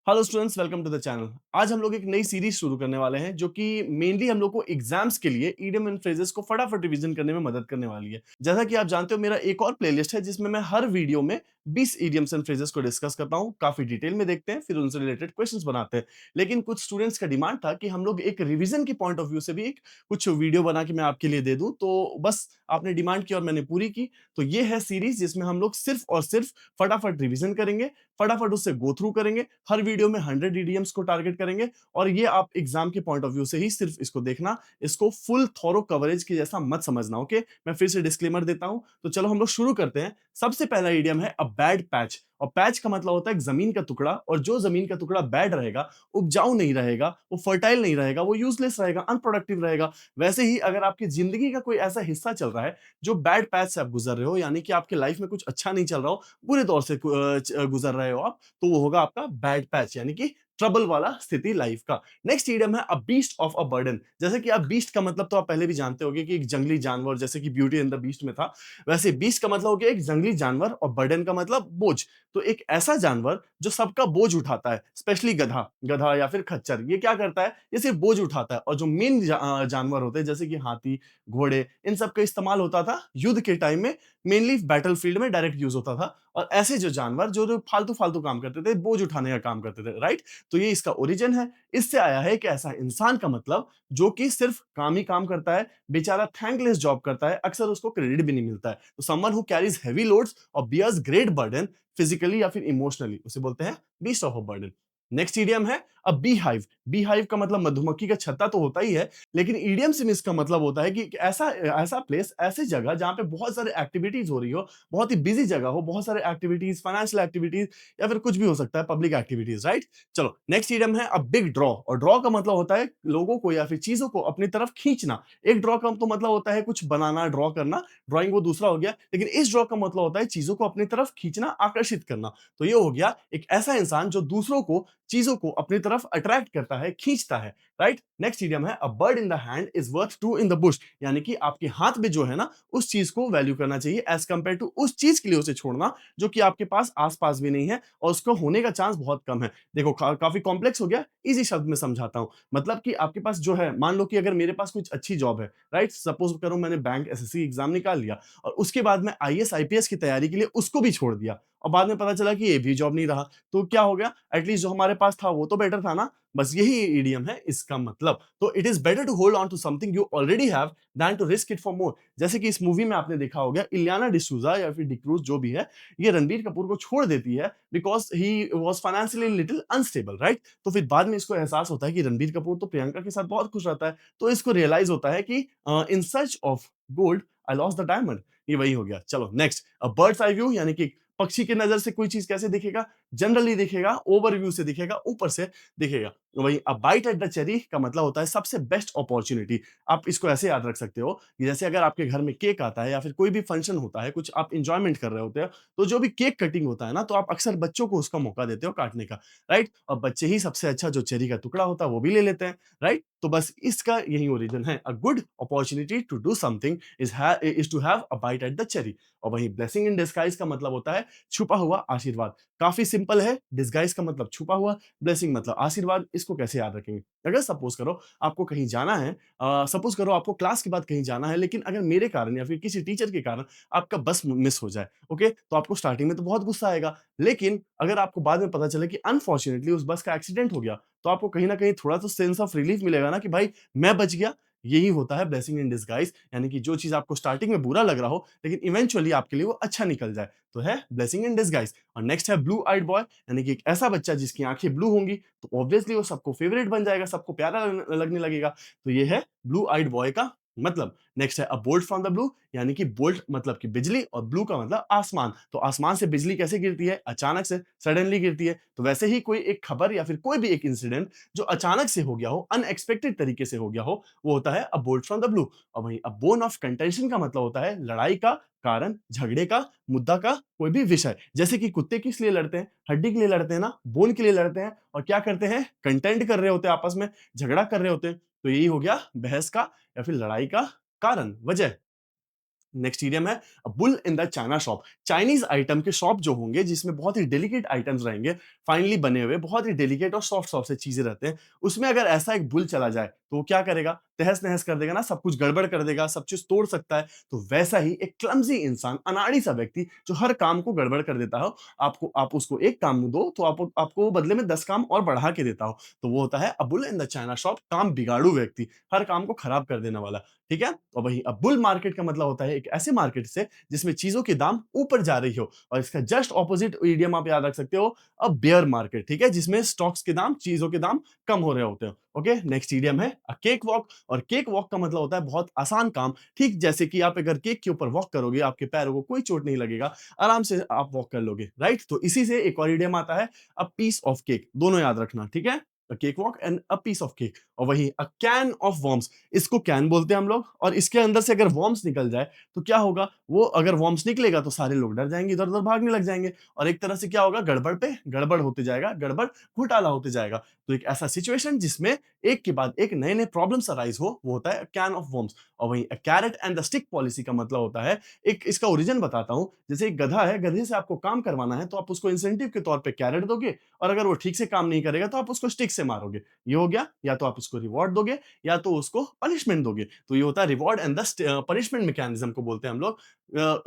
Hello students, welcome to the channel. आज हम लोग एक नई सीरीज शुरू करने वाले हैं जो कि मेनली हम लोग को एग्जाम्स के लिए इडियम एंड फ्रेजेस को फटाफट रिवीजन करने में मदद करने वाली है। जैसा कि आप जानते हो, मेरा एक और प्लेलिस्ट है जिसमें मैं हर वीडियो में 20 इडियम्स एंड फ्रेजेस को डिस्कस करता हूं, काफी डिटेल में देखते हैं, फिर उनसे रिलेटेड क्वेश्चंस बनाते हैं। लेकिन कुछ स्टूडेंट्स का डिमांड था कि हम लोग एक रिवीजन के पॉइंट ऑफ व्यू से भी एक कुछ वीडियो बना के मैं आपके लिए दे दूं, तो बस आपने डिमांड की और मैंने पूरी की। तो ये है सीरीज जिसमें हम लोग सिर्फ और सिर्फ फटाफट रिवीजन करेंगे, फटाफट उससे गो थ्रू करेंगे। हर वीडियो में 100 ईडीएम्स को टारगेट करेंगे और ये आप एग्जाम के पॉइंट ऑफ व्यू से ही सिर्फ इसको देखना, इसको फुल थॉरो कवरेज के जैसा मत समझना। ओके, मैं फिर से डिस्क्लेमर देता हूं। तो चलो हम लोग शुरू करते हैं। सबसे पहला ईडियम है अ बैड पैच। और पैच का मतलब होता है एक जमीन का टुकड़ा, और जो जमीन का टुकड़ा बैड रहेगा, उपजाऊ नहीं रहेगा, वो फर्टाइल नहीं रहेगा, वो यूजलेस रहेगा, अनप्रोडक्टिव रहेगा। वैसे ही अगर आपकी जिंदगी का कोई ऐसा हिस्सा चल रहा है जो बैड पैच से आप गुजर रहे हो, यानी कि आपकी लाइफ में कुछ अच्छा नहीं चल रहा हो, बुरे दौर से गुजर रहे हो आप, तो वो होगा आपका बैड पैच, यानी कि ट्रबल वाला स्थिति लाइफ का। नेक्स्ट इडियम है a beast of a burden. जैसे कि आप बीस्ट का मतलब तो आप पहले भी जानते होंगे कि एक जंगली जानवर, जैसे कि ब्यूटी एंड द बीस्ट में था, वैसे बीस्ट का मतलब हो गया एक जंगली जानवर, और बर्डन का मतलब बोझ। तो एक ऐसा जानवर जो सबका बोझ उठाता है, स्पेशली गधा, गधा या फिर खच्चर, ये क्या करता है, ये सिर्फ बोझ उठाता है। और जो मेन जानवर होते हैं जैसे कि हाथी, घोड़े, इन सब का इस्तेमाल होता था युद्ध के टाइम में, मेनली बैटलफील्ड में डायरेक्ट यूज होता था। और ऐसे जो जानवर जो फालतू फालतू काम करते थे, बोझ उठाने का काम करते थे, राइट। तो ये इसका ओरिजिन है। इससे आया है कि ऐसा इंसान का मतलब जो कि सिर्फ काम ही काम करता है, बेचारा थैंकलेस जॉब करता है, अक्सर उसको क्रेडिट भी नहीं मिलता है। तो someone who carries heavy loads और बियर्स ग्रेट बर्डन, फिजिकली या फिर इमोशनली, उसे बोलते हैं beast of a burden. Next idiom है अ बी हाइव। बी हाइव का मतलब मधुमक्खी का छत्ता तो होता ही है, लेकिन ईडियम से इसका मतलब होता है कि ऐसा ऐसा प्लेस, ऐसी जगह जहां पे बहुत सारे एक्टिविटीज हो रही हो, बहुत ही बिजी जगह हो, बहुत सारे एक्टिविटीज, फाइनेंशियल एक्टिविटीज, या फिर कुछ भी हो सकता है, पब्लिक एक्टिविटीज, राइट। चलो नेक्स्ट इडियम है अ बिग ड्रॉ। और ड्रॉ का मतलब होता है लोगों को या फिर चीजों को अपनी तरफ खींचना। एक ड्रॉ का तो मतलब होता है कुछ बनाना, ड्रॉ करना, ड्राइंग वो दूसरा हो गया, लेकिन इस ड्रॉ का मतलब होता है चीजों को अपनी तरफ खींचना, आकर्षित करना। तो ये हो गया एक ऐसा इंसान जो दूसरों को, चीजों को अपनी तरफ अट्रैक्ट करता है, खींचता है, राइट। नेक्स्ट इडियम है a bird in the hand is worth two in the bush. यानी कि आपके हाथ में जो है ना, उस चीज को वैल्यू करना चाहिए एज कंपेयर टू उस चीज के लिए उसे छोड़ना जो कि आपके पास आस-पास भी नहीं है और उसको होने का चांस बहुत कम है। देखो काफ़ी कॉम्प्लेक्स हो गया, ईज़ी शब्द में समझाता हूँ। मतलब कि आपके पास जो है, मान लो कि अगर मेरे पास कुछ अच्छी जॉब है, राइट? सपोज़ करो मैंने बैंक एसएससी एग्ज़ाम निकाल लिया और उसके बाद मैं आईएएस, आईपीएस की तैयारी के लिए उसको भी छोड़ दिया और बाद में पता चला कि ये भी जॉब नहीं रहा। तो क्या हो गया? एटलीस्ट जो हमारे पास था वो तो बेटर था ना? बस यही इडियम है इसका मतलब। तो it is better to hold on to something you already have than to risk it for more. जैसे कि इस मूवी में आपने देखा होगा, इलियाना डिसूज़ा या फिर डिक्रूज़ जो भी है, ये रणबीर कपूर को छोड़ देती है because he was financially little unstable, right? तो फिर बाद में इसको एहसास होता है कि रणबीर कपूर तो प्रियंका के साथ बहुत खुश रहता है। तो इसको रियलाइज़ होता है कि in search of gold I lost the diamond. ये वही हो गया। चलो next, a bird's eye view, यानी कि पक्षी की नज़र से कोई चीज़ कैसे दिखेगा? जनरली दिखेगा, ओवरव्यू से दिखेगा, ऊपर से दिखेगा। वहीं a bite at the cherry का मतलब होता है सबसे बेस्ट अपॉर्च्युनिटी। आप इसको ऐसे याद रख सकते हो कि जैसे अगर आपके घर में केक आता है या फिर कोई भी फंक्शन होता है, कुछ आप एन्जॉयमेंट कर रहे होते हो, तो जो भी केक कटिंग होता है ना, तो आप अक्सर बच्चों को उसका मौका देते हो काटने का, राइट? और बच्चे ही सबसे अच्छा जो चेरी का टुकड़ा होता है वो भी ले लेते हैं, राइट? तो बस इसका यही ओरिजिन है। A good opportunity to do something is to have a bite at the cherry. और वहीं ब्लेसिंग इन डिस्गाइज का मतलब होता है छुपा हुआ आशीर्वाद। काफी सिंपल है, डिस्गाइज का मतलब छुपा हुआ, ब्लेसिंग मतलब आशीर्वाद। इसको कैसे याद रखेंगे? अगर सपोज करो आपको कहीं जाना है, सपोज करो आपको क्लास के बाद कहीं जाना है, लेकिन अगर मेरे कारण या फिर किसी टीचर के कारण आपका बस मिस हो जाए, ओके, तो आपको स्टार्टिंग में तो बहुत गुस्सा आएगा, लेकिन अगर आपको बाद में पता चले कि अनफॉर्चुनेटली उस बस का एक्सीडेंट हो गया, तो आपको कहीं ना कहीं थोड़ा तो सेंस ऑफ रिलीफ मिलेगा ना कि भाई मैं बच गया। यही होता है ब्लेसिंग इन डिस्गाइज, यानी कि जो चीज आपको स्टार्टिंग में बुरा लग रहा हो, लेकिन इवेंचुअली आपके लिए वो अच्छा निकल जाए, तो है ब्लेसिंग इन डिस्गाइज। और नेक्स्ट है ब्लू आइड बॉय, यानी कि एक ऐसा बच्चा जिसकी आंखें ब्लू होंगी, तो ऑब्वियसली वो सबको फेवरेट बन जाएगा, सबको प्यारा लगने लगेगा। तो ये है ब्लू आइड बॉय का मतलब। नेक्स्ट है अ बोल्ट फ्रॉम द ब्लू, यानी कि बोल्ट मतलब कि बिजली और ब्लू का मतलब आसमान। तो आसमान से बिजली कैसे गिरती है? अचानक से, सडनली गिरती है। तो वैसे ही कोई एक खबर या फिर कोई भी एक इंसिडेंट जो अचानक से हो गया हो, अनएक्सपेक्टेड तरीके से हो गया हो, वो होता है अ बोल्ट फ्रॉम द ब्लू। और वहीं अ बोन ऑफ कंटेंशन का मतलब होता है लड़ाई का कारण, झगड़े का, मुद्दा का कोई भी विषय। जैसे कि कुत्ते किस लिए लड़ते हैं? हड्डी के लिए लड़ते हैं ना, बोन के लिए लड़ते हैं, और क्या करते हैं? कंटेंट कर रहे होते हैं, आपस में झगड़ा कर रहे होते हैं। तो यही हो गया बहस का या फिर लड़ाई का कारण, वजह। नेक्स्ट इडियम है bull in the China shop. Chinese item के शॉप जो होंगे जिसमें बहुत ही डेलिकेट आइटम्स रहेंगे, फाइनली बने हुए, बहुत ही डेलिकेट और सॉफ्ट सॉफ्ट से चीजें रहते हैं, उसमें अगर ऐसा एक बुल चला जाए तो वो क्या करेगा? तहस नहस कर देगा ना, सब कुछ गड़बड़ कर देगा, सब चीज तोड़ सकता है। तो वैसा ही एक क्लमजी इंसान, अनाड़ी सा व्यक्ति जो हर काम को गड़बड़ कर देता हो, आपको आप उसको एक काम दो तो आपको वो बदले में 10 काम और बढ़ा के देता हो, तो वो होता है a bull in the China shop, काम बिगाड़ू व्यक्ति, हर काम को खराब कर देने वाला। ठीक है? और वहीं अब बुल मार्केट का मतलब होता है एक ऐसे मार्केट से जिसमें चीज़ों के दाम ऊपर जा रही हो, और इसका जस्ट ऑपोजिट इडियम आप याद रख सकते हो, अ बेयर मार्केट, ठीक है? जिसमें स्टॉक्स के दाम, चीज़ों के दाम कम हो रहे होते हो। ओके? नेक्स्ट इडियम है अ केक वॉक, और केक वॉक का मतलब होता है बहुत आसान काम, ठीक जैसे कि आप अगर केक के ऊपर वॉक करोगे, आपके पैरों को कोई चोट नहीं लगेगा, आराम से आप वॉक कर लोगे, राइट? तो इसी से एक और इडियम आता है अ पीस ऑफ केक, दोनों याद रखना, ठीक है? A cake walk and a piece of cake. और वहीं अ कैन ऑफ वर्म्स, इसको कैन बोलते हैं हम लोग, और इसके अंदर से अगर वर्म्स निकल जाए तो क्या होगा? वो अगर वर्म्स निकलेगा तो सारे लोग डर जाएंगे, इधर उधर भागने लग जाएंगे, और एक तरह से क्या होगा? गड़बड़ पे गड़बड़ होते जाएगा, गड़बड़ घोटाला होते जाएगा। तो एक ऐसा सिचुएशन जिसमें एक के बाद एक नए नए प्रॉब्लम्स अराइज हो, वो होता है कैन ऑफ वर्म्स। और वहीं carrot and the stick policy का मतलब होता है, एक इसका ओरिजिन बताता हूं, जैसे एक गधा है, गधे से आपको काम करवाना है तो आप उसको इंसेंटिव के तौर पे कैरेट दोगे, और अगर वो ठीक से काम नहीं करेगा तो आप उसको स्टिक से मारोगे। ये हो गया, या तो आप उसको रिवॉर्ड दोगे या तो उसको पनिशमेंट दोगे। तो ये होता है reward and the punishment mechanism को बोलते हैं हम लोग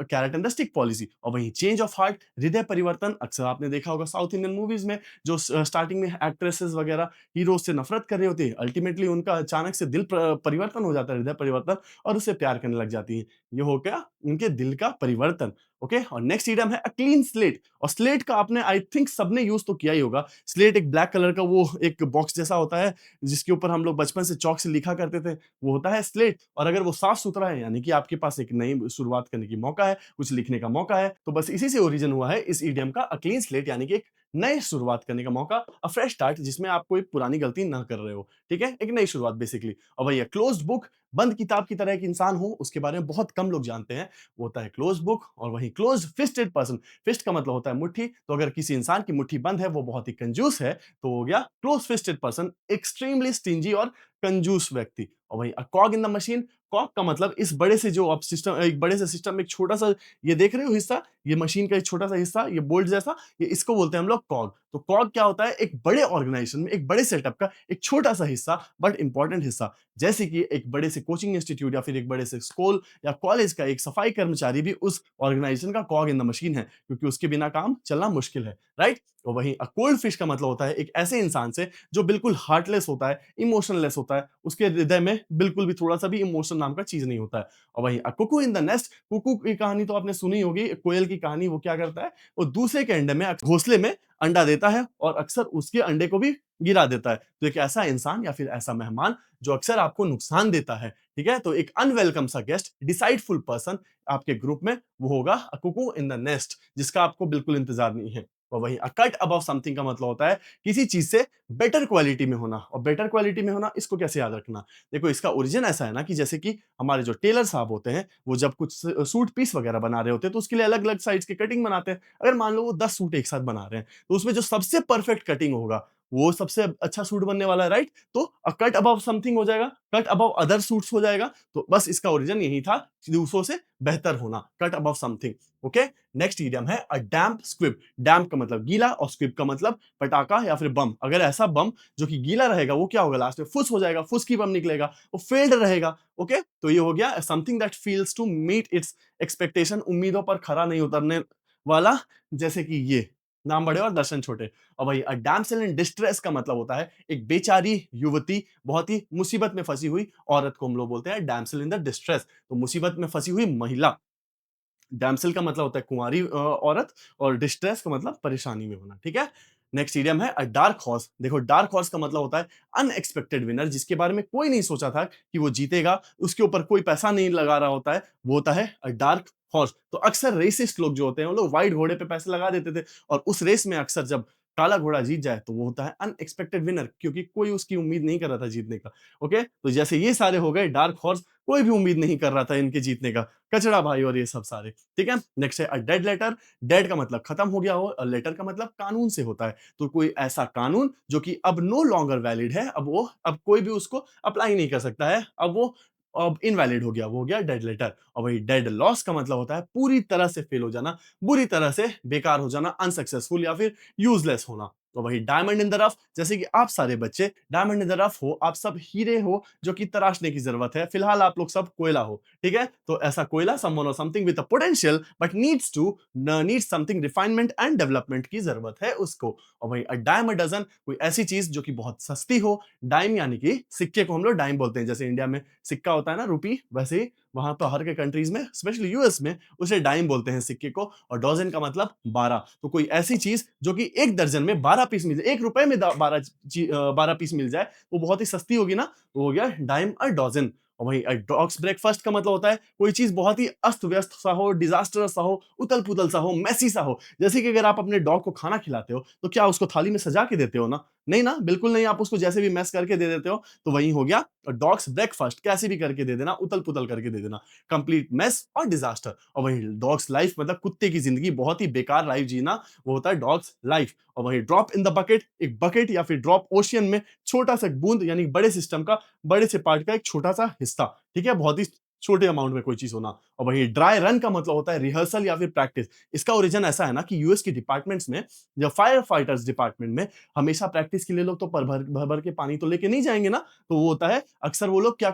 carrot and the stick policy. और वहीं चेंज ऑफ हार्ट, हृदय परिवर्तन, अक्सर आपने देखा होगा साउथ इंडियन मूवीज में, जो स्टार्टिंग में एक्ट्रेसेस वगैरह हीरो से नफरत कर रही होती है, अल्टीमेटली उनका अचानक से दिल परिवर्तन हो जाता है, हृदय परिवर्तन, और उससे प्यार करने लग जाती है। ये हो गया उनके दिल का परिवर्तन। ओके? और नेक्स्ट इडियम है अ क्लीन स्लेट। और स्लेट का आपने आई थिंक सबने यूज तो किया ही होगा। स्लेट एक ब्लैक कलर का वो एक बॉक्स जैसा होता है, जिसके ऊपर हम लोग बचपन से चॉक से लिखा करते थे, वो होता है स्लेट। और अगर वो साफ सुथरा है, यानी कि आपके पास एक नई शुरुआत करने की मौका है, कुछ लिखने का मौका है, तो बस इसी से ओरिजिन हुआ है इस इडियम का अ क्लीन स्लेट, यानी कि एक नए शुरुआत करने का मौका, अ फ्रेश स्टार्ट, जिसमें आप कोई पुरानी गलती ना कर रहे हो। ठीक है? एक नई शुरुआत बेसिकली। और भैया क्लोज्ड बुक, बंद किताब की तरह एक इंसान हो, उसके बारे में बहुत कम लोग जानते हैं, वो होता है क्लोज्ड बुक। और वहीं क्लोज फिस्टेड पर्सन, फिस्ट का मतलब होता है मुट्ठी, तो अगर किसी इंसान की मुट्ठी बंद है, वो बहुत ही कंजूस है, तो हो गया close fisted person, extremely stingy और कंजूस व्यक्ति। और वहीं अ कॉग इन द मशीन, कॉग का मतलब इस बड़े से जो आप सिस्टम, एक बड़े से सिस्टम में एक छोटा सा, ये देख रहे हो हिस्सा, ये मशीन का एक छोटा सा हिस्सा, ये बोल्ट जैसा, ये इसको बोलते हैं हम लोग कॉग। तो कॉग क्या होता है? एक बड़े ऑर्गेनाइजेशन में, एक बड़े सेटअप का एक छोटा सा हिस्सा, बट इंपॉर्टेंट हिस्सा। जैसे कि एक बड़े से कोचिंग इंस्टीट्यूट या फिर एक बड़े से स्कूल या कॉलेज का एक सफाई कर्मचारी भी उस ऑर्गेनाइजेशन का कॉग इन द मशीन है, क्योंकि उसके बिना काम चलना मुश्किल है, राइट? और वहीं अ कोल्ड फिश का मतलब होता है एक ऐसे इंसान से जो बिल्कुल हार्टलेस होता है, इमोशनलेस होता है, उसके हृदय में बिल्कुल भी थोड़ा सा भी इमोशन नाम का चीज नहीं होता है। और वहीं a cuckoo in the nest, cuckoo की कहानी तो आपने सुनी होगी, कोयल की कहानी। वो क्या करता है? वो दूसरे के अंडे में, घोंसले में अंडा देता है, और अक्सर उसके अंडे को भी गिरा देता है। तो एक ऐसा इंसान या फिर ऐसा मेहमान जो अक्सर आपको नुकसान देता है, ठीक है? तो एक अनवेलकम सा गेस्ट, डिसाइडफुल पर्सन आपके ग्रुप में, वो होगा अ कुकू इन द नेस्ट, जिसका आपको बिल्कुल इंतजार नहीं है। और वहीं अ कट अबव समथिंग का मतलब होता है किसी चीज से बेटर क्वालिटी में होना। और बेटर क्वालिटी में होना, इसको कैसे याद रखना? देखो, इसका ओरिजिन ऐसा है ना, कि जैसे कि हमारे जो टेलर साहब होते हैं, वो जब कुछ सूट पीस वगैरह बना रहे होते हैं, तो उसके लिए अलग अलग साइज के कटिंग बनाते हैं। अगर मान लो वो 10 सूट एक साथ बना रहे हैं, तो उसमें जो सबसे परफेक्ट कटिंग होगा, वो सबसे अच्छा सूट बनने वाला है, राइट? तो अ कट अबव समथिंग हो जाएगा, कट अबव अदर सूट्स हो जाएगा। तो बस इसका ओरिजिन यही था, दूसरों से बेहतर होना, cut above something. Okay? Next idiom है अ डैम्प स्क्विब। डैम्प का मतलब गीला, और स्क्विब का मतलब पटाखा या फिर बम। अगर ऐसा बम जो कि गीला रहेगा, वो क्या होगा? लास्ट में फुस हो जाएगा, फुस की बम निकलेगा, वो फेल्ड रहेगा। ओके? तो ये हो गया something that fails to meet its expectation, उम्मीदों पर खरा नहीं उतरने वाला, जैसे कि ये, नाम बड़े और दर्शन छोटे। और वही अ डैम्सेल इन डिस्ट्रेस का मतलब होता है एक बेचारी युवती, बहुत ही मुसीबत में फंसी हुई औरत को हम लोग बोलते हैं डैम्सेल इन द डिस्ट्रेस। तो मुसीबत में फंसी हुई महिला। डैम्सेल का मतलब होता है कुंवारी औरत, और डिस्ट्रेस का मतलब परेशानी में होना, ठीक है? नेक्स्ट इडियम है अ डार्क हॉर्स। देखो, डार्क हॉर्स का मतलब होता है अनएक्सपेक्टेड विनर, जिसके बारे में कोई नहीं सोचा था कि वो जीतेगा, उसके ऊपर कोई पैसा नहीं लगा रहा होता है, वो होता है अ डार्क हॉर्स। तो अक्सर रेसिस्ट लोग जो होते हैं, वो लोग व्हाइट घोड़े पे पैसे लगा देते थे, और उस रेस में अक्सर जब काला घोड़ा जीत जाए, तो वो होता है अनएक्सपेक्टेड विनर, क्योंकि कोई उसकी उम्मीद नहीं कर रहा था जीतने का। ओके? तो जैसे ये सारे हो गए डार्क हॉर्स, कोई भी उम्मीद नहीं कर रहा था इनके जीतने का, कचरा भाई और ये सब सारे। ठीक है? नेक्स्ट है अ डेड लेटर। डेड का मतलब खत्म हो गया हो, और लेटर का मतलब कानून से होता है। तो कोई ऐसा कानून जो कि अब नो लॉन्गर वैलिड है, अब कोई भी उसको अप्लाई नहीं कर सकता है। अब वो अब इनवैलिड हो गया, वो हो गया डेड लेटर। और वही डेड लॉस का मतलब होता है पूरी तरह से फेल हो जाना, बुरी तरह से बेकार हो जाना, अनसक्सेसफुल या फिर यूजलेस होना। तो वही डायमंड इन द रफ, जैसे कि आप सारे बच्चे डायमंड इन द रफ हो, आप सब हीरे हो जो कि तराशने की जरूरत है। फिलहाल आप लोग सब कोयला हो, ठीक है? तो ऐसा कोयला समवन और something with a potential but needs something refinement and development की जरूरत है उसको। और वही अ डायम अ डजन, कोई ऐसी चीज जो कि बहुत सस्ती हो। डाइम यानी कि सिक्के को हम लोग डाइम बोलते हैं, जैसे इंडिया में सिक्का होता है ना रुपी, वैसे ही वहां पर हर के कंट्रीज में स्पेशली यूएस में उसे डाइम बोलते हैं सिक्के को। और डजन का मतलब 12। तो कोई ऐसी चीज जो कि एक दर्जन में 12 पीस मिल जाए, 1 रुपए में 12 पीस मिल जाए, वो बहुत ही सस्ती होगी ना, वो हो गया डाइम अ डजन। और वही डॉग्स ब्रेकफास्ट का मतलब होता है कोई चीज बहुत ही अस्त व्यस्त सा हो, डिजास्टर सा हो, उतल पुतल सा हो, मैसी सा हो। जैसे कि अगर आप अपने डॉग को खाना खिलाते हो तो क्या उसको थाली में सजा के देते हो ना? नहीं ना, बिल्कुल नहीं, आप उसको जैसे भी मैस करके दे देते हो। तो वही हो गया डॉग्स ब्रेकफास्ट, कैसे भी करके दे देना, उतल पुतल करके दे देना, कंप्लीट मेस और डिजास्टर। और वही डॉग्स लाइफ मतलब कुत्ते की जिंदगी, बहुत ही बेकार लाइफ जीना, वो होता है डॉग्स लाइफ। और वही ड्रॉप इन द बकेट, एक बकेट या फिर ड्रॉप ओशियन में छोटा सा बूंद, यानी बड़े सिस्टम का, बड़े से पार्ट का एक छोटा सा हिस्सा, ठीक है? बहुत ही छोटे अमाउंट में कोई चीज होना। और वही ड्राई रन का मतलब होता है रिहर्सल या फिर प्रैक्टिस। इसका ओरिजिन ऐसा है ना कि यूएस के डिपार्टमेंट्स में, या फायर फाइटर्स डिपार्टमेंट में, हमेशा प्रैक्टिस के लिए लोग तो भर भर के पानी तो लेके नहीं जाएंगे ना। तो वो होता है अक्सर वो लोग क्या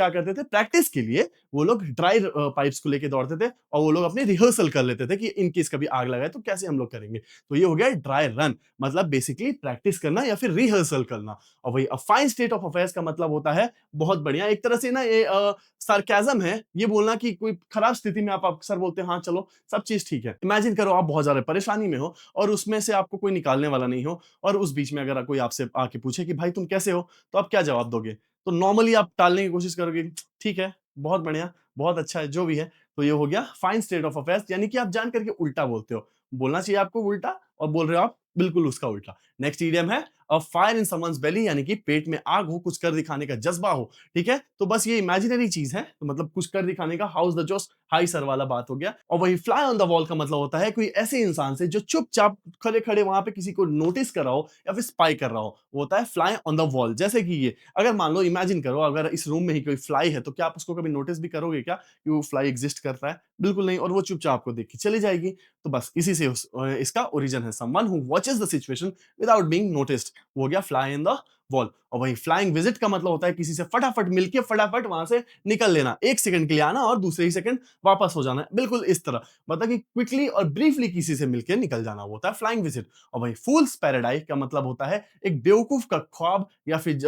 करते थे, प्रैक्टिस के लिए वो लोग ड्राई पाइप्स को लेके दौड़ते थे, और वो लोग अपने रिहर्सल कर लेते थे कि इन केस कभी आग लगाए तो कैसे हम लोग करेंगे। तो ये हो गया ड्राई रन, मतलब बेसिकली प्रैक्टिस करना या फिर रिहर्सल करना। और वही a fine state of affairs का मतलब होता है बहुत बढ़िया। एक तरह से ना ये सार्केज़्म है, ये बोलना कि कोई खराब स्थिति में आप अक्सर बोलते हैं हाँ चलो सब चीज़ ठीक है। इमेजिन करो आप बहुत ज़्यादा परेशानी में हो और उसमें से आपको कोई निकालने वाला नहीं हो, और उस बीच में अगर कोई आपसे आके पूछे कि भाई तुम कैसे हो? तो आप क्या जवाब दोगे? तो नॉर्मली आप टालने की कोशिश करोगे, ठीक है, बहुत बढ़िया, बहुत अच्छा है, जो भी है। तो ये हो गया फाइन स्टेट ऑफ अफेयर्स, यानी कि आप जान करके उल्टा बोलते हो। बोलना चाहिए आपको उल्टा और बोल रहे हो आप बिल्कुल उसका उल्टा। नेक्स्ट इडियम है अ फायर इन समवन्स बेली, यानी कि पेट में आग हो, कुछ कर दिखाने का जज़्बा हो, ठीक है? तो बस ये इमेजिनरी चीज़ है, तो मतलब कुछ कर दिखाने का, हाउ इज़ द जोश, हाई सर वाला बात हो गया। और वही फ्लाई ऑन द वॉल का मतलब होता है कोई ऐसे इंसान से जो चुपचाप खड़े-खड़े वहाँ पे किसी को नोटिस कर रहा हो या फिर स्पाई कर रहा हो, वो होता है फ्लाई ऑन द वॉल। जैसे कि ये, अगर मान लो इमेजिन करो अगर इस रूम में ही कोई फ्लाई है, तो क्या आप उसको कभी नोटिस भी करोगे क्या कि वो फ्लाई एक्जिस्ट कर रहा है? बिल्कुल नहीं, और वो चुपचाप आपको देख के चली जाएगी। तो बस इसी से इसका ओरिजिन है, someone who watches the situation without being noticed, वो हो गया फ्लाई इन द वॉल। और वही फ्लाइंग विजिट का मतलब होता है किसी से फटाफट मिलके फटाफट वहां से निकल लेना, 1 सेकंड के लिए आना और दूसरे ही सेकंड वापस हो जाना, बिल्कुल इस तरह, मतलब कि क्विकली और ब्रीफली किसी से मिलके निकल जाना, वो होता है फ्लाइंग विजिट। और वही फूल्स पैराडाइज का मतलब होता है एक बेवकूफ का ख्वाब या फिर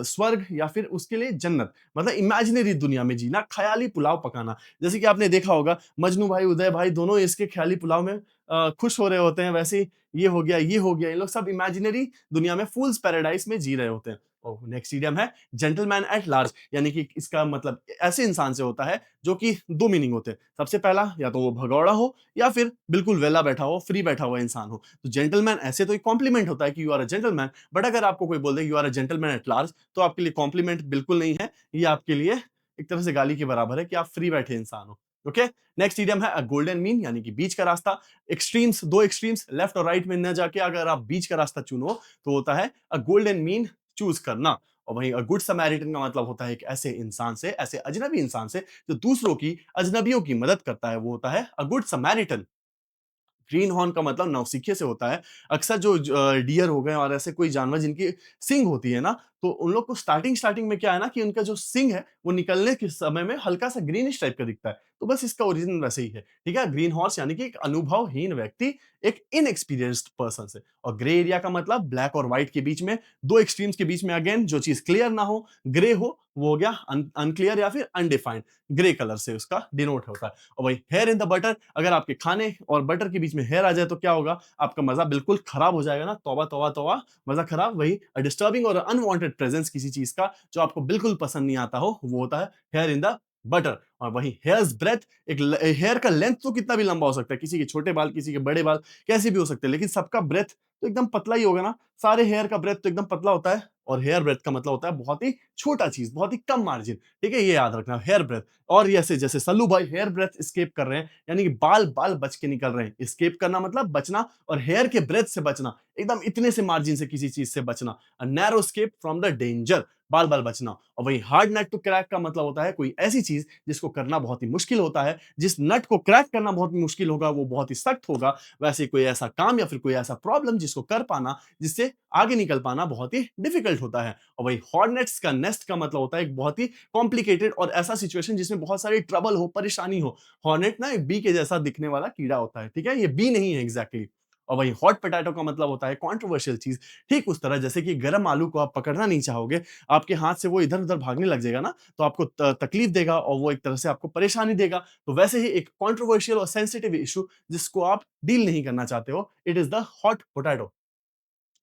स्वर्ग या फिर उसके लिए जन्नत, मतलब इमेजिनरी दुनिया में जीना, ख्याली पुलाव पकाना। जैसे कि आपने देखा होगा मजनू भाई उदय भाई दोनों इसके ख्याली पुलाव में खुश हो रहे होते हैं, वैसे ही ये हो गया, ये हो गया, ये लोग सब इमेजिनरी दुनिया में फूल्स पैराडाइज में जी रहे होते हैं। और नेक्स्ट इडियम है जेंटलमैन एट लार्ज, यानी कि इसका मतलब ऐसे इंसान से होता है जो कि 2 मीनिंग होते हैं। सबसे पहला, या तो वो भगौड़ा हो या फिर बिल्कुल वेला बैठा हो, फ्री बैठा हुआ इंसान हो। तो जेंटलमैन ऐसे तो एक कॉम्प्लीमेंट होता है कि you are a gentleman, but अगर आपको कोई बोल दे you are a gentleman at large, तो आपके लिए कॉम्प्लीमेंट बिल्कुल नहीं है, ये आपके लिए एक तरह से गाली के बराबर है कि आप फ्री बैठे इंसान हो। ओके, नेक्स्ट इडियम है अ गोल्डन मीन, यानी कि बीच का रास्ता। एक्सट्रीम्स, 2 एक्सट्रीम्स लेफ्ट और राइट में न जाके अगर आप बीच का रास्ता चुनो तो होता है अ गोल्डन मीन चूज करना। और वहीं अ गुड समैरिटन का मतलब होता है एक ऐसे इंसान से, ऐसे अजनबी इंसान से जो दूसरों की, अजनबियों की मदद करता है, वो होता है a good Samaritan. Green horn का मतलब नौसिखिए से होता है। अक्सर जो डियर हो गए और ऐसे कोई जानवर जिनकी सींग होती है ना, तो उन लोग को स्टार्टिंग स्टार्टिंग में क्या है ना कि उनका जो सींग है, वो निकलने के समय में हल्का-सा ग्रीनिश टाइप का दिखता है। तो बस इसका ओरिजिन वैसे ही है, ठीक है? ग्रीन हॉर्स यानी कि एक अनुभवहीन व्यक्ति, एक इनएक्सपीरियंस्ड पर्सन से। और ग्रे एरिया का मतलब ब्लैक और व्हाइट के बीच में, 2 एक्सट्रीम्स के बीच में अगेन जो चीज़ क्लियर ना हो, ग्रे हो, वो हो गया अनक्लियर या फिर अनडिफाइंड, ग्रे कलर से उसका डिनोट होता है। और वही हेयर इन द बटर, अगर आपके खाने और बटर के बीच में हेयर आ जाए तो क्या होगा? आपका मज़ा बिल्कुल खराब हो जाएगा ना, तौबा, तौबा, तौबा, मज़ा खराब। वही डिस्टर्बिंग और अनवांटेड प्रेजेंस किसी चीज़ का जो आपको बिल्कुल पसंद नहीं आता हो, वो होता है हेयर इन द बटर। और वही हेयर्स ब्रेथ, एक हेयर का लेंथ तो कितना भी लंबा हो सकता है, किसी के छोटे बाल, किसी के बड़े बाल, कैसे भी हो सकते हैं, लेकिन सबका ब्रेथ तो एकदम पतला ही होगा ना। सारे हेयर का ब्रेथ तो एकदम पतला होता है, और हेयर ब्रेथ का मतलब होता है बहुत ही छोटा चीज़, बहुत ही कम मार्जिन, ठीक है? ये याद रखना, हेयर ब्रेथ। और ऐसे जैसे सल्लू भाई हेयर ब्रेथ एस्केप कर रहे हैं, यानी कि बाल बाल बच के निकल रहे हैं। एस्केप करना मतलब बचना, और हेयर के ब्रेथ से बचना, एकदम इतने से मार्जिन से किसी चीज से बचना, a narrow escape from the danger, बाल-बाल बचना। और वहीं हार्ड नट टू क्रैक का मतलब होता है कोई ऐसी चीज जिसको करना बहुत ही मुश्किल होता है, जिस नट को क्रैक करना बहुत मुश्किल होगा, वो बहुत ही सख्त होगा, वैसे कोई ऐसा काम या फिर कोई ऐसा प्रॉब्लम जिसको कर पाना, जिससे आगे निकल पाना बहुत ही डिफिकल्ट होता है। और वही हॉर्नेट्स का नेस्ट का मतलब होता है एक बहुत ही कॉम्प्लिकेटेड और ऐसा सिचुएशन जिसमें बहुत सारी ट्रबल हो, परेशानी हो। हॉर्नेट ना एक बी के जैसा दिखने वाला कीड़ा होता है, ठीक है? ये बी नहीं है एग्जैक्टली। और वही हॉट पोटैटो का मतलब होता है कंट्रोवर्शियल चीज। ठीक उस तरह जैसे कि गरम आलू को आप पकड़ना नहीं चाहोगे, आपके हाथ से वो इधर-उधर भागने लग जाएगा ना, तो आपको तकलीफ देगा और वो एक तरह से आपको परेशानी देगा। तो वैसे ही एक कंट्रोवर्शियल और सेंसिटिव इश्यू जिसको आप डील नहीं करना चाहते हो, it is the hot potato.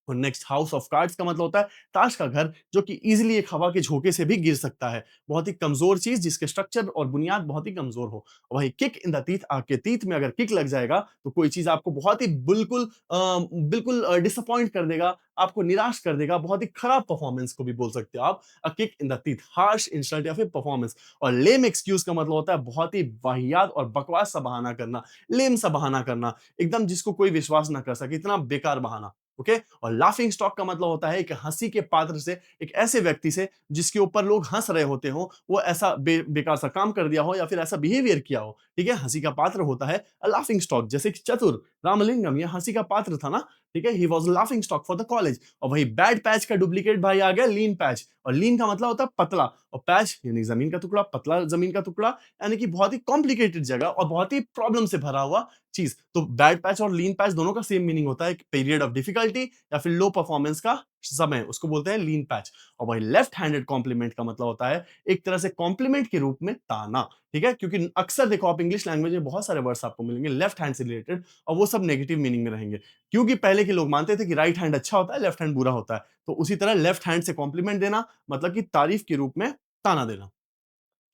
और नेक्स्ट हाउस ऑफ कार्ड्स का मतलब होता है ताश का घर, जो कि इजीली एक हवा के झोंके से भी गिर सकता है। बहुत ही कमजोर चीज जिसके स्ट्रक्चर और बुनियाद बहुत ही कमजोर हो। वही किक इन द टीथ, आपके टीथ में अगर किक लग जाएगा तो कोई चीज आपको बहुत ही बिल्कुल डिसअपॉइंट कर देगा, आपको निराश कर देगा, बहुत ही खराब परफॉर्मेंस को भी बोल सकते हो आप। A kick in the teeth, harsh insult या फिर परफॉर्मेंस। और लेम एक्सक्यूज का मतलब होता है बहुत ही वाहियात और बकवास सा बहाना करना, लेम सा बहाना करना, एकदम जिसको कोई विश्वास ना कर सके, इतना बेकार बहाना। ओके। और लाफिंग स्टॉक का मतलब होता है एक हंसी के पात्र से, एक ऐसे व्यक्ति से जिसके ऊपर लोग हंस रहे होते हो, वो ऐसा बेकार सा काम कर दिया हो या फिर ऐसा बिहेवियर किया हो, ठीक है? हंसी का पात्र होता है लाफिंग स्टॉक। जैसे कि चतुर रामलिंगम, ये हंसी का पात्र था ना, ठीक है? He was laughing stock for the college. और वही बैड पैच का डुप्लीकेट भाई आ गया लीन पैच। और लीन का मतलब होता है पतला, और पैच यानी जमीन का टुकड़ा, पतला जमीन का टुकड़ा, यानी कि बहुत ही कॉम्प्लिकेटेड जगह और बहुत ही प्रॉब्लम से भरा हुआ चीज। तो बैड पैच और लीन पैच दोनों का सेम मीनिंग होता है, पीरियड ऑफ डिफिकल्टी या फिर लो परफॉर्मेंस का समय, उसको बोलते हैं लीन पैच। और वही लेफ्ट हैंडेड कॉम्प्लीमेंट का मतलब होता है एक तरह से कॉम्प्लीमेंट के रूप में ताना, ठीक है? क्योंकि अक्सर देखो आप इंग्लिश लैंग्वेज में बहुत सारे वर्ड्स आपको मिलेंगे लेफ्ट हैंड से रिलेटेड, और वो सब नेगेटिव मीनिंग में रहेंगे, क्योंकि पहले के लोग मानते थे कि राइट हैंड अच्छा होता है, लेफ्ट हैंड बुरा होता है। तो उसी तरह लेफ्ट हैंड से कॉम्प्लीमेंट देना मतलब कि तारीफ के रूप में ताना देना।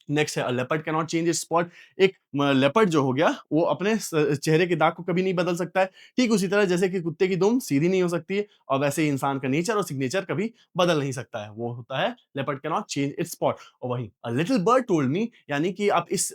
नेक्स्ट है leopard can not change it's spot. एक लेपर्ड जो हो गया वो अपने चेहरे के दाग को कभी नहीं बदल सकता है। ठीक उसी तरह जैसे कि कुत्ते की दुम सीधी नहीं हो सकती है, और वैसे ही इंसान का नेचर और सिग्नेचर कभी बदल नहीं सकता है, वो होता है leopard can not change it's spot. और वही अ लिटिल बर्ड टोल्ड मी, यानी कि आप इस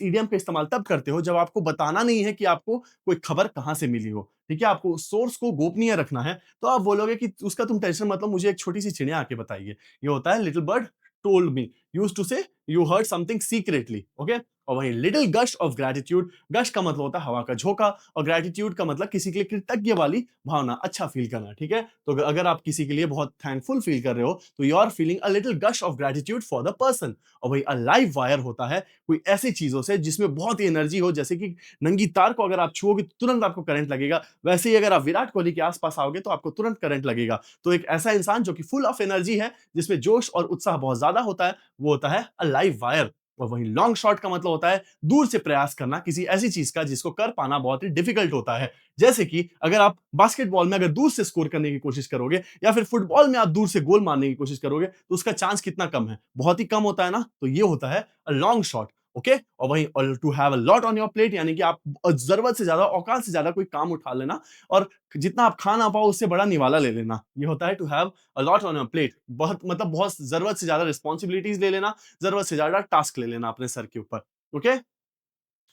इडियम का इस्तेमाल तब करते हो जब आपको बताना नहीं है कि आपको कोई खबर कहाँ से मिली हो, ठीक है? आपको सोर्स को गोपनीय रखना है, तो आप बोलोगे कि उसका तुम टेंशन मतलब मुझे एक छोटी सी चिड़िया आके बताइए। ये होता है little bird told me, used to say you heard something secretly, okay? और वहीं little gush of gratitude, gush का मतलब होता है हवा का झोंका, और ग्रैटिट्यूड का मतलब किसी के लिए कृतज्ञ वाली भावना, अच्छा फील करना, ठीक है? तो अगर आप किसी के लिए बहुत थैंकफुल फील कर रहे हो, तो you are feeling a little gush of gratitude for the person. और वही अ लाइव वायर होता है कोई ऐसी चीजों से जिसमें बहुत ही एनर्जी हो, जैसे कि नंगी तार को अगर आप छुओगे तो तुरंत आपको करंट लगेगा, वैसे ही अगर आप विराट कोहली के आसपास आओगे तो आपको तुरंत करंट लगेगा। तो एक ऐसा इंसान जो कि फुल ऑफ एनर्जी है, जिसमें जोश और उत्साह बहुत ज्यादा होता है, वो होता है अ लाइव वायर। और वहीं लॉन्ग शॉट का मतलब होता है दूर से प्रयास करना किसी ऐसी चीज का जिसको कर पाना बहुत ही डिफिकल्ट होता है। जैसे कि अगर आप बास्केटबॉल में अगर दूर से स्कोर करने की कोशिश करोगे, या फिर फुटबॉल में आप दूर से गोल मारने की कोशिश करोगे, तो उसका चांस कितना कम है? बहुत ही कम होता है ना? तो ये होता है अ लॉन्ग शॉट, ओके? और वहीं to have a lot on your plate, यानी कि आप जरूरत से ज्यादा, औकात से ज्यादा कोई काम उठा लेना, और जितना आप खा ना पाओ उससे बड़ा निवाला ले लेना, ये होता है to have a lot on your plate. बहुत मतलब बहुत जरूरत से ज्यादा रिस्पॉन्सिबिलिटीज ले लेना, जरूरत से ज्यादा टास्क ले लेना अपने सर के ऊपर, ओके?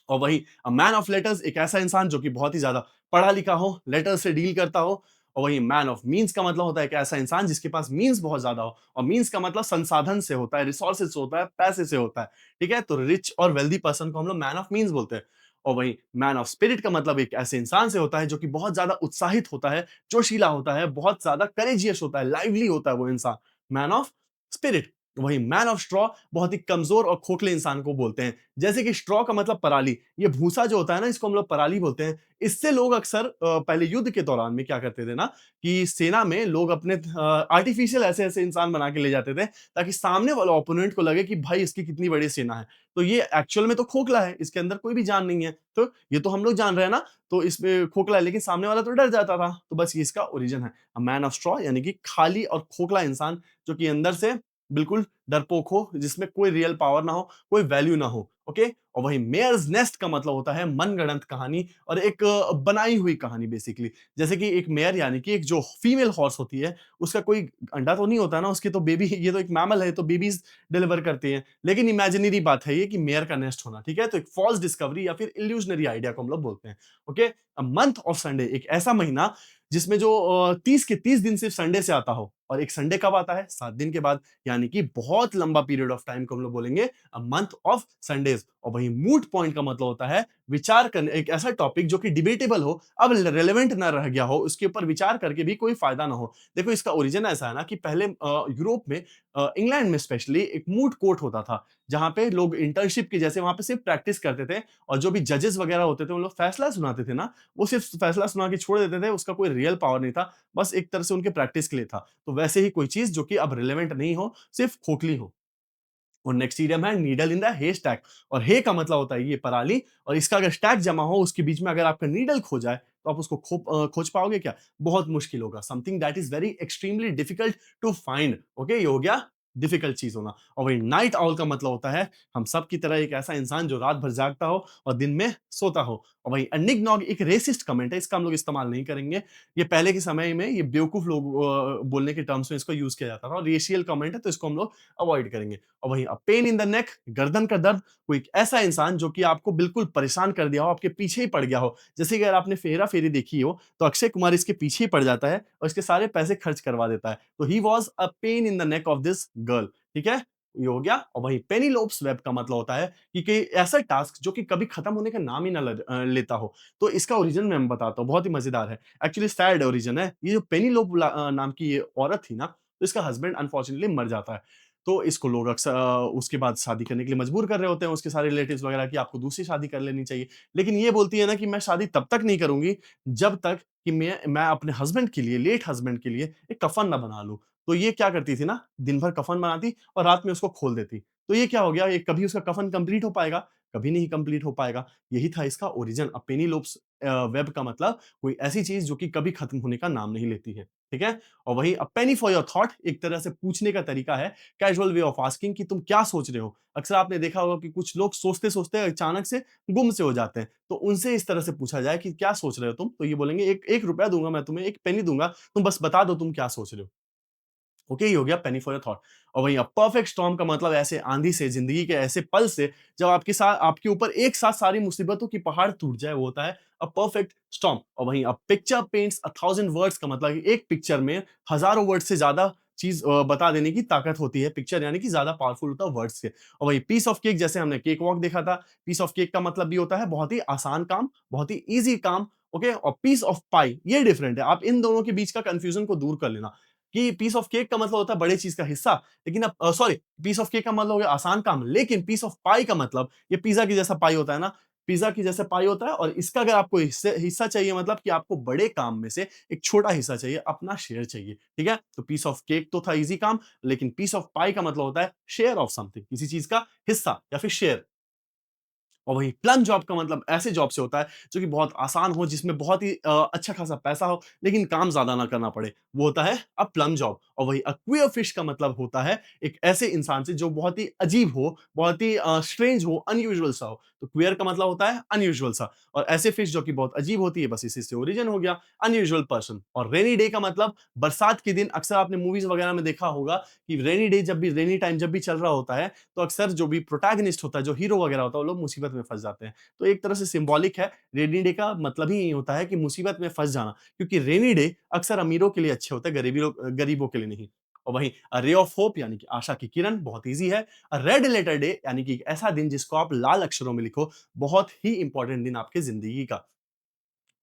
और वही अ मैन ऑफ लेटर्स, एक ऐसा इंसान जो कि बहुत ही ज्यादा पढ़ा लिखा हो, लेटर्स से डील करता हो। और वही मैन ऑफ मीन्स का मतलब होता है एक ऐसा इंसान जिसके पास मीन्स बहुत ज्यादा हो, और मीन्स का मतलब संसाधन से होता है, रिसोर्सेज से होता है, पैसे से होता है, ठीक है? तो रिच और वेल्दी पर्सन को हम लोग मैन ऑफ मीन्स बोलते हैं। और वही मैन ऑफ स्पिरिट का मतलब एक ऐसे इंसान से होता है जो कि बहुत ज्यादा उत्साहित होता है, जोशीला होता है, बहुत ज्यादा करेजियस होता है, लाइवली होता है वो इंसान, मैन ऑफ स्पिरिट। वही मैन ऑफ स्ट्रॉ बहुत ही कमजोर और खोखले इंसान को बोलते हैं। जैसे कि स्ट्रॉ का मतलब पराली, ये भूसा जो होता है ना, इसको हम लोग पराली बोलते हैं। इससे लोग अक्सर पहले युद्ध के दौरान में क्या करते थे ना, कि सेना में लोग अपने आर्टिफिशियल ऐसे ऐसे इंसान बना के ले जाते थे, ताकि सामने वाला ओपोनेंट को लगे कि भाई इसकी कितनी बड़ी सेना है, तो ये एक्चुअल में तो खोखला है, इसके अंदर कोई भी जान नहीं है, तो ये तो हम लोग जान रहे हैं ना, तो इसमें खोखला है, लेकिन सामने वाला तो डर जाता था। तो बस ये इसका ओरिजिन है, मैन ऑफ स्ट्रॉ, यानी कि खाली और खोखला इंसान, जो कि अंदर से बिल्कुल डरपोक हो, जिसमें कोई रियल पावर ना हो, कोई वैल्यू ना हो, ओके? और वही मेयर्स नेस्ट का मतलब होता है मनगढ़ंत कहानी, और एक बनाई हुई कहानी बेसिकली। जैसे कि एक मेयर, यानी कि एक जो फीमेल हॉर्स होती है, उसका कोई अंडा तो नहीं होता ना, उसकी तो बेबी, ये तो एक मैमल है, तो बेबीज डिलीवर करती हैं, लेकिन इमेजिनरी बात है ये कि मेयर का नेस्ट होना, ठीक है? तो एक फॉल्स डिस्कवरी या फिर इल्यूजनरी आइडिया को हम लोग बोलते हैं, okay? A month of Sunday, एक ऐसा महीना जिसमें जो 30 के 30 दिन सिर्फ संडे से आता हो और एक संडे कब आता है? 7 दिन के बाद, यानी कि बहुत लंबा पीरियड ऑफ टाइम को हम लोग बोलेंगे अ मंथ ऑफ संडेज़। और वहीं मूट पॉइंट का मतलब होता है विचार करने, एक ऐसा टॉपिक जो कि डिबेटेबल हो, अब रिलेवेंट ना रह गया हो, उसके ऊपर विचार करके भी कोई फायदा ना हो। देखो इसका ओरिजिन ऐसा है ना कि पहले यूरोप में, इंग्लैंड में स्पेशली एक मूट कोर्ट होता था, जहाँ पे लोग इंटर्नशिप की जैसे वहाँ पे सिर्फ प्रैक्टिस करते थे और जो भी जजेस वगैरह होते थे, उन लोग फैसला सुनाते थे ना, वो सिर्फ फैसला सुना के छोड़ देते थे, उसका कोई रियल पावर नहीं था, बस एक तरह से उनके प्रैक्टिस के लिए था। तो वैसे ही कोई चीज़ जो कि अब रिलेवेंट नहीं हो, सिर्फ खोखली हो। और नेक्स्ट इडियम है नीडल इन द हेस्टैक। और हे का मतलब होता है ये पराली, और इसका अगर स्टैक जमा हो, उसके बीच में अगर आपका नीडल खो जाए, तो आप उसको खोज पाओगे क्या? बहुत मुश्किल होगा। Something that is very extremely difficult to find. Okay, ये हो गया डिफिकल्ट चीज होना। और वही नाइट आउल का मतलब होता है हम सब की तरह एक ऐसा इंसान जो रात भर जागता हो और दिन में सोता हो। और वही अनिग्नॉग एक रेसिस्ट कमेंट है, इसका हम लोग इस्तेमाल नहीं करेंगे। ये पहले के समय में ये बेवकूफ लोग बोलने के टर्म्स में इसको यूज किया जाता था, और रेशियल कमेंट है तो इसको हम लोग अवॉइड करेंगे। और वहीं पेन इन द नेक, गर्दन का दर्द, कोई एक ऐसा इंसान जो कि आपको बिल्कुल परेशान कर दिया हो, आपके पीछे ही पड़ गया हो। जैसे कि अगर आपने हेरा फेरी देखी हो, तो अक्षय कुमार इसके पीछे ही पड़ जाता है और इसके सारे पैसे खर्च करवा देता है। तो he was a pain in the neck of this girl. ठीक है, ये हो गया। और वहीं पेनीलोप्स वेब का मतलब होता है कि ऐसा टास्क जो कि कभी खत्म होने का नाम ही ना लेता हो। तो इसका ओरिजिन मैं बताता हूँ, बहुत ही मजेदार है। एक्चुअली सैड ओरिजिन है। ये जो पेनीलोप नाम की ये औरत थी ना, तो इसका हस्बैंड अनफॉर्चुनेटली मर जाता है। तो इसको लोग अक्सर उसके बाद शादी करने के लिए मजबूर कर रहे होते हैं, उसके सारे रिलेटिव्स वगैरह कि आपको दूसरी शादी कर लेनी चाहिए। लेकिन ये बोलती है ना कि मैं शादी तब तक नहीं करूँगी, जब तक कि मैं अपने हस्बैंड के लिए, लेट हस्बैंड के लिए एक कफ़न ना बना लूँ। तो ये क्या करती थी ना, दिन भर कफ़न बनाती और रात में उसको खोल देती। तो ये क्या हो गया, ये कभी उसका कफ़न कंप्लीट हो पाएगा? कभी नहीं कंप्लीट हो पाएगा। यही था इसका ओरिजिन। पेनिलोप्स वेब का मतलब कोई ऐसी चीज़ जो कि कभी खत्म होने का नाम नहीं लेती है। ठीक है? और वही अ पेनी फॉर योर थॉट एक तरह से पूछने का तरीका है, कैजुअल वे ऑफ आस्किंग कि तुम क्या सोच रहे हो? अक्सर आपने देखा होगा कि कुछ लोग सोचते-सोचते अचानक से गुम से हो जाते हैं। तो उनसे इस तरह से पूछा जाए कि क्या सोच रहे हो तुम? तो ये बोलेंगे, "एक ₹1 दूँगा मैं तुम्हें, 1 पेनी दूँगा, तुम बस बता दो तुम क्या सोच रहे हो।" ओके, ये हो गया पेनी फॉर योर थॉट। और वहीं परफेक्ट स्टॉर्म का मतलब ऐसे आंधी से, जिंदगी के ऐसे पल से, जब आपके ऊपर एक साथ सारी मुसीबतों की पहाड़ टूट जाए, वो होता है अ परफेक्ट स्टॉर्म। और वहीं a picture paints a thousand words का मतलब है कि एक पिक्चर में हजारों वर्ड से ज्यादा चीज बता देने की ताकत होती है। पिक्चर यानी कि ज्यादा पावरफुल होता है वर्ड्स से। और वही पीस ऑफ केक, जैसे हमने केक वॉक देखा था, पीस ऑफ केक का मतलब भी होता है बहुत ही आसान काम, बहुत ही ईजी काम। ओके, और पीस ऑफ पाई ये डिफरेंट है। आप इन दोनों के बीच का कंफ्यूजन को दूर कर लेना कि पीस ऑफ केक का मतलब होता है बड़े चीज का हिस्सा, लेकिन अब सॉरी, पीस ऑफ केक का मतलब हो गया आसान काम, लेकिन पीस ऑफ पाई का मतलब ये पिज्जा की जैसा पाई होता है ना, पिज्जा की जैसा पाई होता है, और इसका अगर आपको हिस्सा चाहिए, मतलब कि आपको बड़े काम में से एक छोटा हिस्सा चाहिए, अपना शेयर चाहिए। ठीक है, तो पीस ऑफ केक तो था इजी काम, लेकिन पीस ऑफ पाई का मतलब होता है शेयर ऑफ समथिंग, किसी चीज का हिस्सा या फिर शेयर। और वहीं प्लम जॉब का मतलब ऐसे जॉब से होता है जो कि बहुत आसान हो, जिसमें बहुत ही अच्छा खासा पैसा हो, लेकिन काम ज़्यादा ना करना पड़े, वो होता है अ प्लम जॉब। और वही अ क्वीयर फिश का मतलब होता है एक ऐसे इंसान से जो बहुत ही अजीब हो, बहुत ही स्ट्रेंज हो, अनयूजुअल सा हो। तो क्वीयर का मतलब होता है अनयूजुअल सा, और ऐसे फिश जो कि बहुत अजीब होती है, बस इसी से ओरिजिन हो गया अनयूजुअल पर्सन। और रेनी डे का मतलब बरसात के दिन, अक्सर आपने मूवीज़ वगैरह में देखा होगा कि रेनी डे जब भी, रेनी टाइम जब भी चल रहा होता है, तो अक्सर जो भी प्रोटैगनिस्ट होता है, जो हीरो वगैरह होता है, वो लोग मुसीबत में फँस जाते हैं। तो एक तरह से सिंबॉलिक है, रेनी डे का मतलब ही यही होता है कि मुसीबत में फँस जाना, क्योंकि रेनी डे अक्सर अमीरों के लिए अच्छे होते हैं, गरीबों के लिए नहीं। और वहीं अ रे ऑफ होप यानी कि आशा की किरण, बहुत ईज़ी है। अ रेड लेटर डे यानी कि एक ऐसा दिन जिसको आप लाल अक्षरों में लिखो, बहुत ही इम्पोर्टेंट दिन आपकी ज़िंदगी का।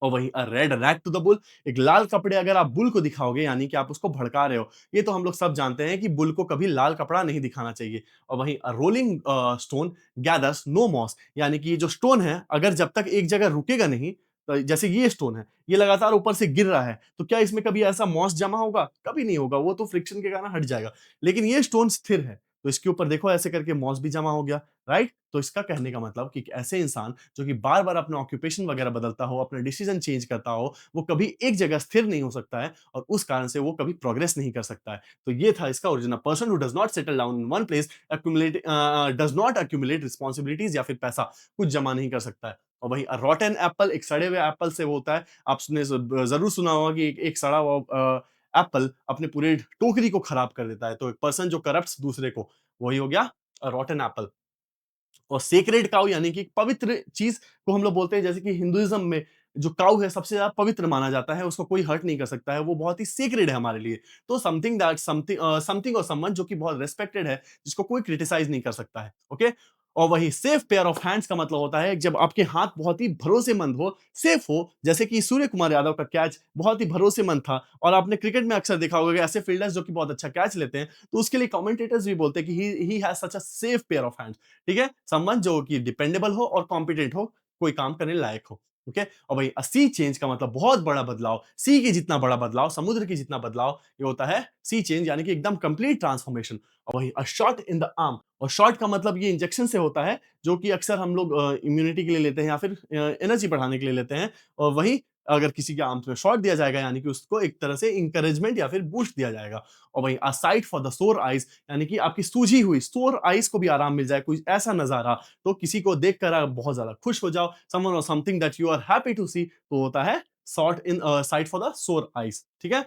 और वहीं a red rag to the bull, एक लाल कपड़े अगर आप बुल को दिखाओगे, यानी कि आप उसको भड़का रहे हो। ये तो हम लोग सब जानते हैं कि बुल को कभी लाल कपड़ा नहीं दिखाना चाहिए। और वहीं a rolling stone gathers no moss, यानी कि ये जो स्टोन है, अगर जब तक एक जगह रुकेगा नहीं, जैसे ये स्टोन है, ये लगातार ऊपर से गिर रहा है, तो क्या इसमें कभी ऐसा मॉस जमा होगा? कभी नहीं होगा, वो तो फ्रिक्शन के कारण हट जाएगा। लेकिन ये स्टोन स्थिर है, तो इसके ऊपर देखो ऐसे करके मॉस भी जमा हो गया, राइट? तो इसका कहने का मतलब कि एक ऐसे इंसान जो कि बार-बार अपना ऑक्यूपेशन वगैरह बदलता हो, अपना डिसीजन चेंज करता हो, वो कभी एक जगह स्थिर नहीं हो सकता है, और उस कारण से वो कभी प्रोग्रेस नहीं कर सकता है। तो ये था इसका origin. A person who does not settle down in one place does not accumulate responsibilities, या फिर पैसा कुछ जमा नहीं कर सकता है। और वहीं अ रॉटन एप्पल, एक सड़े हुए एप्पल से वो होता है। आपने ज़रूर सुना होगा कि एक एक सड़ा हुआ एप्पल अपने पूरे टोकरी को खराब कर देता है। तो एक पर्सन जो करप्ट्स दूसरे को, वही हो गया अ रॉटन एप्पल। और सेक्रेड काऊ यानी कि पवित्र चीज़ को हम लोग बोलते हैं, जैसे कि हिंदुइज़्म में जो काऊ है सबसे ज़्यादा पवित्र माना जाता है, उसको कोई हर्ट नहीं कर सकता है, वो बहुत ही सेक्रेड है हमारे लिए। तो समथिंग और समवन जो कि बहुत रिस्पेक्टेड है, जिसको कोई क्रिटिसाइज़ नहीं कर सकता है, ओके? और वही सेफ पेयर ऑफ हैंड्स का मतलब होता है जब आपके हाथ बहुत ही भरोसेमंद हो, सेफ हो, जैसे कि सूर्य कुमार यादव का कैच बहुत ही भरोसेमंद था और आपने क्रिकेट में अक्सर देखा होगा कि ऐसे फील्डर्स जो कि बहुत अच्छा कैच लेते हैं, तो उसके लिए कमेंटेटर्स भी बोलते हैं कि he has such a safe pair of hands, ठीक है? समवन जो कि डिपेंडेबल हो और कॉम्पिटेंट हो, कोई काम करने लायक हो, ओके? और वही सी चेंज का मतलब बहुत बड़ा बदलाव, सी के जितना बड़ा बदलाव, समुद्र के जितना बदलाव, ये होता है सी चेंज यानी कि एकदम कंप्लीट ट्रांसफॉर्मेशन। और वही a shot in the arm, और शॉट का मतलब ये इंजेक्शन से होता है, जो कि अक्सर हम लोग इम्यूनिटी के लिए लेते हैं या फिर एनर्जी बढ़ाने के लिए लेते हैं। और वही अगर किसी के आर्म्स में शॉट दिया जाएगा यानी कि उसको एक तरह से एनकरेजमेंट या फिर बूस्ट दिया जाएगा। और वही अ site for the sore eyes, यानी कि आपकी सूजी हुई सोर आइज़ को भी आराम मिल जाए, कोई ऐसा नज़ारा, तो किसी को देखकर आप बहुत ज़्यादा खुश हो जाओ, समवन और something that you are happy to see, तो होता है sight for the sore eyes, ठीक है?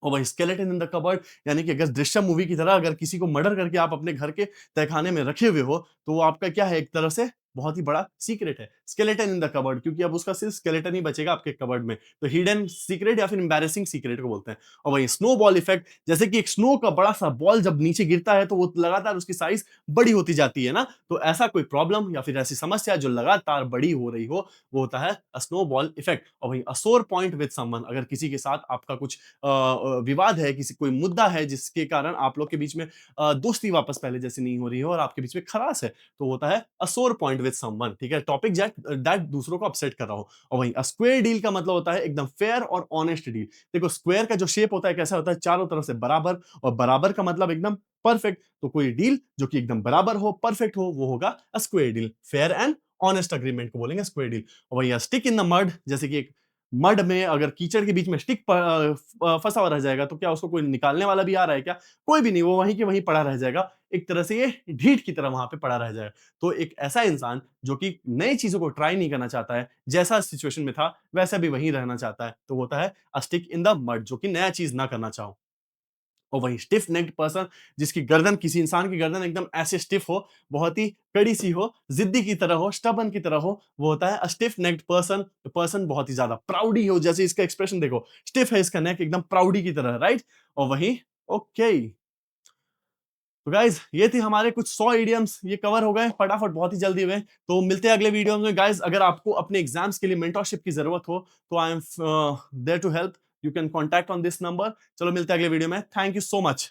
और वही स्केलेटन इन द कबर्ड, यानी कि अगर दृश्यम मूवी की तरह अगर किसी को मर्डर करके आप अपने घर के तहखाने में रखे हुए हो, तो वो आपका क्या है, एक तरह से बहुत ही बड़ा सीक्रेट है। स्केलेटन इन द कबर्ड, क्योंकि अब उसका सिर्फ स्केलेटन ही बचेगा आपके कबर्ड में। तो हिडन सीक्रेट या फिर एम्बैरेसिंग सीक्रेट को बोलते हैं। और वही स्नोबॉल इफेक्ट, जैसे कि एक स्नो का बड़ा-सा बॉल जब नीचे गिरता है, तो वो लगातार उसकी साइज़ बड़ी होती जाती है ना? तो ऐसा कोई प्रॉब्लम या फिर ऐसी समस्या जो लगातार बड़ी हो रही हो, वो होता है अ स्नोबॉल इफेक्ट। और वही अ सोर पॉइंट विद समवन, अगर किसी के साथ आपका कुछ विवाद है, किसी कोई मुद्दा है जिसके कारण आप लोग के बीच में दोस्ती वापस पहले जैसी नहीं हो रही है और आपके बीच में खरास है, तो होता है अ सोर पॉइंट विद समवन, ठीक है? टॉपिक दैट दूसरों को अपसेट कर रहा हो। और वहीं अ स्क्वेयर डील का मतलब होता है एकदम फेयर और ऑनेस्ट डील। देखो स्क्वायर का जो शेप होता है कैसा होता है, चारों तरफ से बराबर, और बराबर का मतलब एकदम परफेक्ट। तो कोई डील जो कि एकदम बराबर हो, परफेक्ट हो, वो होगा अ square deal. Fair and honest agreement को बोलेंगे स्क्वेयर डील। और वहीं a stick in the mud, जैसे कि एक मड में अगर कीचड़ के बीच में स्टिक फँसा हुआ रह जाएगा, तो क्या उसको कोई निकालने वाला भी आ रहा है क्या? कोई भी नहीं, वो वहीं के वहीं पड़ा रह जाएगा। एक तरह से ये ढीठ की तरह वहाँ पे पड़ा रह जाएगा। तो एक ऐसा इंसान जो कि नई चीज़ों को ट्राई नहीं करना चाहता है, जैसा सिचुएशन में था, वैसा भी वहीं रहना चाहता है, तो वो होता है a stick in the mud, जो कि नया चीज़ ना करना चाहो। और वही स्टिफ नेक्ड पर्सन, जिसकी गर्दन, किसी इंसान की गर्दन एकदम ऐसे स्टिफ हो, बहुत ही कड़ी सी हो, जिद्दी की तरह हो, स्टबर्न की तरह हो, वो होता है अ स्टिफ नेक्ड पर्सन। पर्सन बहुत ही ज्यादा प्राउडी हो, जैसे इसका एक्सप्रेशन देखो, स्टिफ है इसका नेक एकदम प्राउडी की तरह, राइट? और वही ओके, तो गाइज ये थी हमारे कुछ 100 इडियम्स, ये कवर हो गए फटाफट, बहुत ही जल्दी हुए। तो मिलते हैं अगले वीडियो में गाइज। अगर आपको अपने एग्जाम्स के लिए मेंटरशिप की जरूरत हो, तो I am there to help, you can contact on this number. चलो मिलते हैं अगले वीडियो में, थैंक यू सो मच।